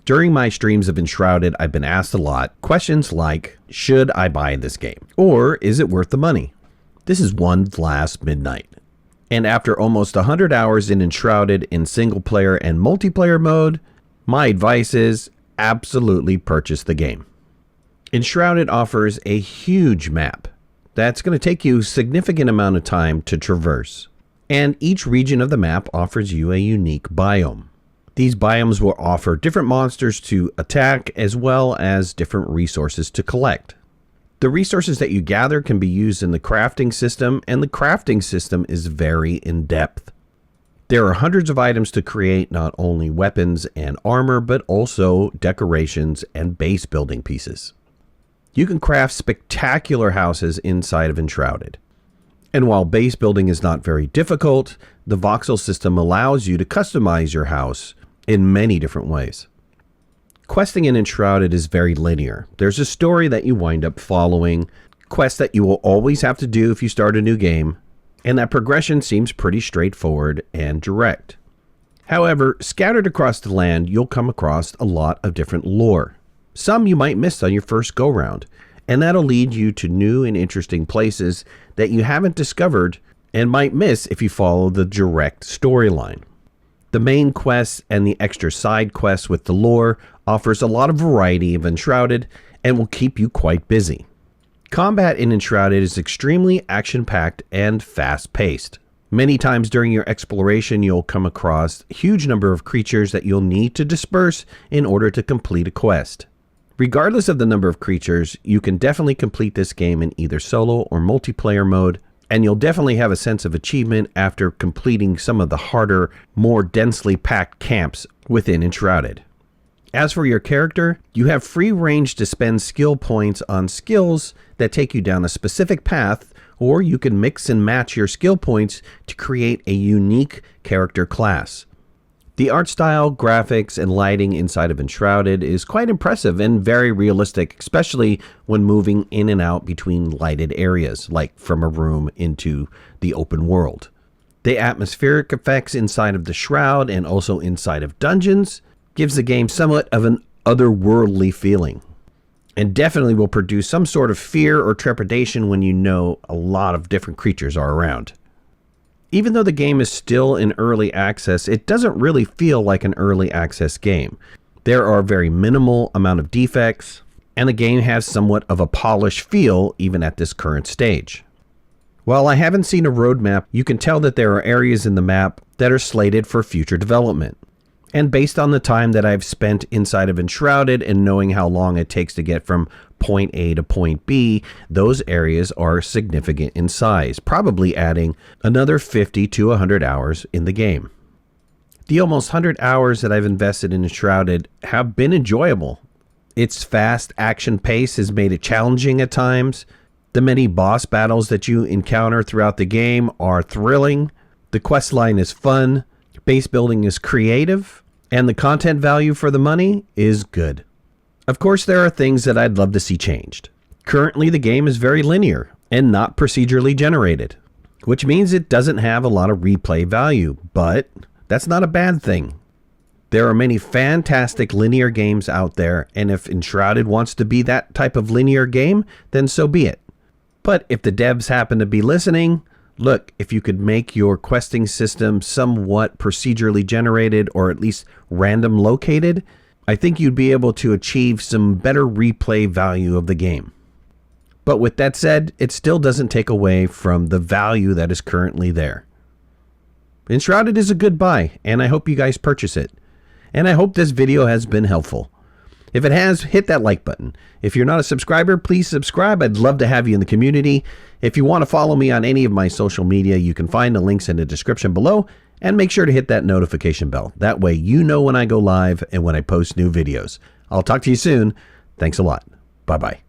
During my streams of Enshrouded, I've been asked a lot questions like, should I buy this game? Or is it worth the money? This is OneLastMidnight. And after almost 100 hours in Enshrouded in single player and multiplayer mode, my advice is absolutely purchase the game. Enshrouded offers a huge map that's going to take you a significant amount of time to traverse. And each region of the map offers you a unique biome. These biomes will offer different monsters to attack as well as different resources to collect. The resources that you gather can be used in the crafting system, and the crafting system is very in-depth. There are hundreds of items to create not only weapons and armor, but also decorations and base building pieces. You can craft spectacular houses inside of Enshrouded. And while base building is not very difficult, the voxel system allows you to customize your house in many different ways. Questing in Enshrouded is very linear. There's a story that you wind up following, quests that you will always have to do if you start a new game, and that progression seems pretty straightforward and direct. However, scattered across the land, you'll come across a lot of different lore. Some you might miss on your first go-round, and that'll lead you to new and interesting places that you haven't discovered and might miss if you follow the direct storyline. The main quests and the extra side quests with the lore offers a lot of variety of Enshrouded and will keep you quite busy. Combat in Enshrouded is extremely action-packed and fast-paced. Many times during your exploration, you'll come across a huge number of creatures that you'll need to disperse in order to complete a quest. Regardless of the number of creatures, you can definitely complete this game in either solo or multiplayer mode, and you'll definitely have a sense of achievement after completing some of the harder, more densely packed camps within Enshrouded. As for your character, you have free range to spend skill points on skills that take you down a specific path, or you can mix and match your skill points to create a unique character class. The art style, graphics, and lighting inside of Enshrouded is quite impressive and very realistic, especially when moving in and out between lighted areas, like from a room into the open world. The atmospheric effects inside of the Shroud and also inside of dungeons gives the game somewhat of an otherworldly feeling, and definitely will produce some sort of fear or trepidation when you know a lot of different creatures are around. Even though the game is still in early access, it doesn't really feel like an early access game. There are a very minimal amount of defects, and the game has somewhat of a polished feel even at this current stage. While I haven't seen a roadmap, you can tell that there are areas in the map that are slated for future development. And based on the time that I've spent inside of Enshrouded and knowing how long it takes to get from point A to point B, those areas are significant in size, probably adding another 50 to 100 hours in the game. The almost 100 hours that I've invested in Enshrouded have been enjoyable. Its fast action pace has made it challenging at times. The many boss battles that you encounter throughout the game are thrilling. The quest line is fun. Base building is creative. And the content value for the money is good. Of course, there are things that I'd love to see changed. Currently, the game is very linear and not procedurally generated, which means it doesn't have a lot of replay value, but that's not a bad thing. There are many fantastic linear games out there, and if Enshrouded wants to be that type of linear game, then so be it. But if the devs happen to be listening, look, if you could make your questing system somewhat procedurally generated or at least random located, I think you'd be able to achieve some better replay value of the game. But with that said, it still doesn't take away from the value that is currently there. Enshrouded is a good buy, and I hope you guys purchase it. And I hope this video has been helpful. If it has, hit that like button. If you're not a subscriber, please subscribe. I'd love to have you in the community. If you want to follow me on any of my social media, you can find the links in the description below, and make sure to hit that notification bell. That way you know when I go live and when I post new videos. I'll talk to you soon. Thanks a lot. Bye-bye.